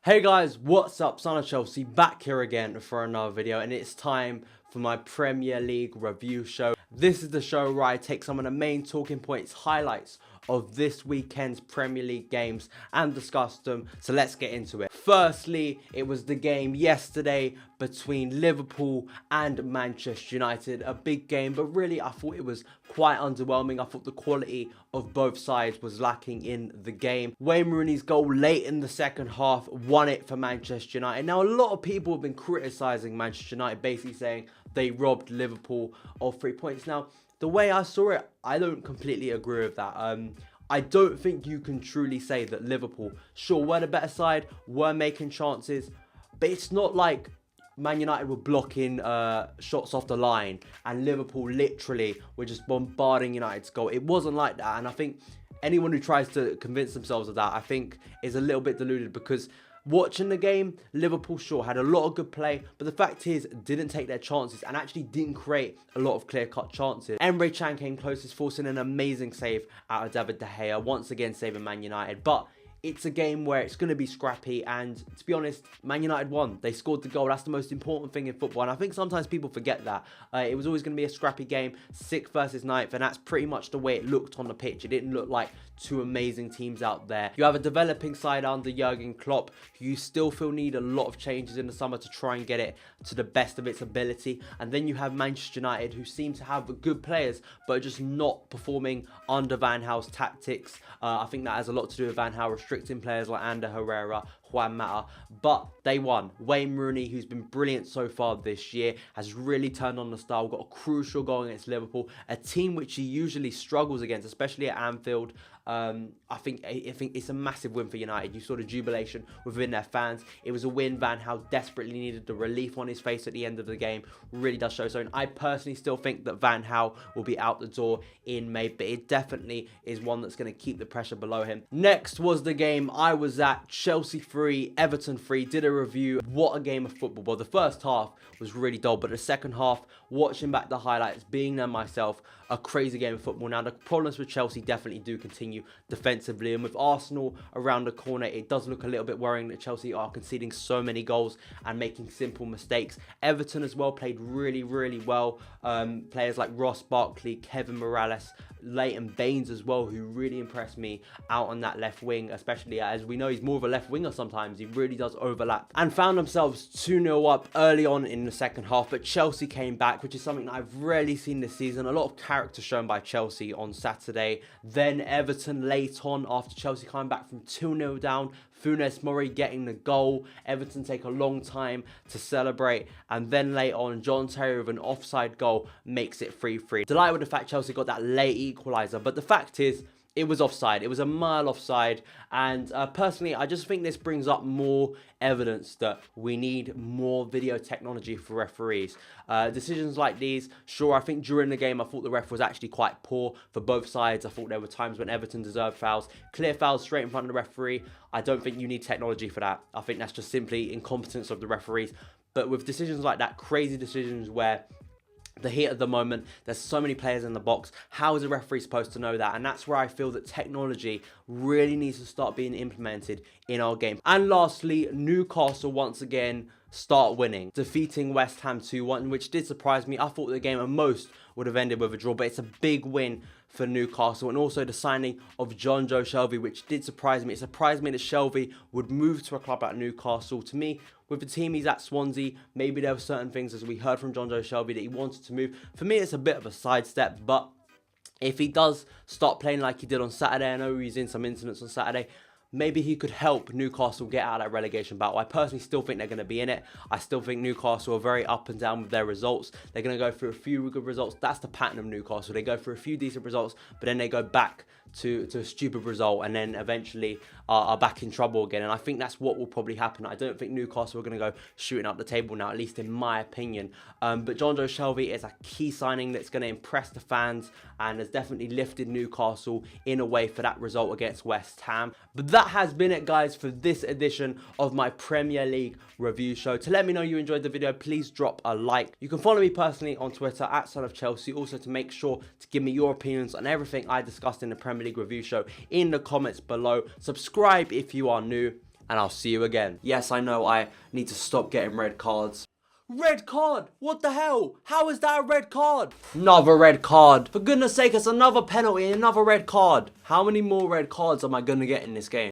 Hey guys, what's up? Son of Chelsea back here again for another video, and it's time for my Premier League review show. This is the show where I take some of the main talking points, highlights of this weekend's Premier League games and discuss them. So let's get into it. Firstly, it was the game yesterday between Liverpool and Manchester United. A big game, but really I thought it was quite underwhelming. I thought the quality of both sides was lacking in the game. Wayne Rooney's goal late in the second half won it for Manchester United. Now, a lot of people have been criticising Manchester United, basically saying they robbed Liverpool of 3 points. Now, the way I saw it, I don't completely agree with that. I don't think you can truly say that Liverpool, sure, were the better side, were making chances, but it's not like Man United were blocking shots off the line and Liverpool literally were just bombarding United's goal. It wasn't like that, and I think anyone who tries to convince themselves of that, I think, is a little bit deluded, because watching the game, Liverpool sure had a lot of good play, but the fact is, didn't take their chances and actually didn't create a lot of clear-cut chances. Emre Can came closest, forcing an amazing save out of David De Gea, once again saving Man United. But it's a game where it's going to be scrappy, and to be honest, Man United won. They scored the goal. That's the most important thing in football, and I think sometimes people forget that. It was always going to be a scrappy game, 6th versus 9th, and that's pretty much the way it looked on the pitch. It didn't look like two amazing teams out there. You have a developing side under Jurgen Klopp, who you still feel need a lot of changes in the summer to try and get it to the best of its ability. And then you have Manchester United, who seem to have good players, but are just not performing under Van Gaal's tactics. I think that has a lot to do with Van Gaal restricting players like Ander Herrera, Juan Mata, but they won. Wayne Rooney, who's been brilliant so far this year, has really turned on the style, got a crucial goal against Liverpool, a team which he usually struggles against, especially at Anfield. I think it's a massive win for United. You saw the jubilation within their fans. It was a win. Van Gaal desperately needed the relief on his face at the end of the game. Really does show so. And I personally still think that Van Gaal will be out the door in May, but it definitely is one that's going to keep the pressure below him. Next was the game I was at, Chelsea 3, Everton 3. Did a review. What a game of football. Well, the first half was really dull, but the second half, watching back the highlights, being there myself, a crazy game of football. Now, the problems with Chelsea definitely do continue defensively, and with Arsenal around the corner, it does look a little bit worrying that Chelsea are conceding so many goals and making simple mistakes. Everton as well played really well. Players like Ross Barkley, Kevin Morales, Leighton Baines as well, who really impressed me out on that left wing, especially as we know he's more of a left winger sometimes. He really does overlap, and found themselves 2-0 up early on in the second half, but Chelsea came back, which is something that I've rarely seen this season. A lot of character shown by Chelsea on Saturday. Then Everton late on, after Chelsea coming back from 2-0 down, Funes Mori getting the goal. Everton take a long time to celebrate, and then late on, John Terry with an offside goal makes it 3-3. Delighted with the fact Chelsea got that late equaliser, but the fact is, it was offside. It was a mile offside, and personally, I just think this brings up more evidence that we need more video technology for referees. Decisions like these, sure, I think during the game, I thought the ref was actually quite poor for both sides. I thought there were times when Everton deserved fouls, clear fouls straight in front of the referee. I don't think you need technology for that. I think that's just simply incompetence of the referees. But with decisions like that, crazy decisions where the heat of the moment, there's so many players in the box, how is a referee supposed to know that? And that's where I feel that technology really needs to start being implemented in our game. And lastly, Newcastle once again start winning, defeating West Ham 2-1, which did surprise me. I thought the game at most would have ended with a draw, but it's a big win for Newcastle, and also the signing of Jon Jo Shelvey, which did surprise me. It surprised me that Shelvey would move to a club at Newcastle. To me, with the team he's at, Swansea, maybe there were certain things, as we heard from Jon Jo Shelvey, that he wanted to move. For me, it's a bit of a sidestep, but if he does start playing like he did on Saturday, I know he's in some incidents on Saturday, maybe he could help Newcastle get out of that relegation battle. I personally still think they're going to be in it. I still think Newcastle are very up and down with their results. They're going to go through a few good results. That's the pattern of Newcastle. They go through a few decent results, but then they go back to a stupid result, and then eventually are back in trouble again. And I think that's what will probably happen. I don't think Newcastle are going to go shooting up the table now, at least in my opinion. But Jon Jo Shelvey is a key signing that's going to impress the fans and has definitely lifted Newcastle in a way for that result against West Ham. But that has been it, guys, for this edition of my Premier League review show. To let me know you enjoyed the video, please drop a like. You can follow me personally on Twitter at SonOfChelsea. Also, to make sure to give me your opinions on everything I discussed in the Premier League review show in the comments below. Subscribe if you are new, and I'll see you again. Yes, I know I need to stop getting red cards. Red card? What the hell? How is that a red card? Another red card. For goodness sake, it's another penalty, another red card. How many more red cards am I gonna get in this game?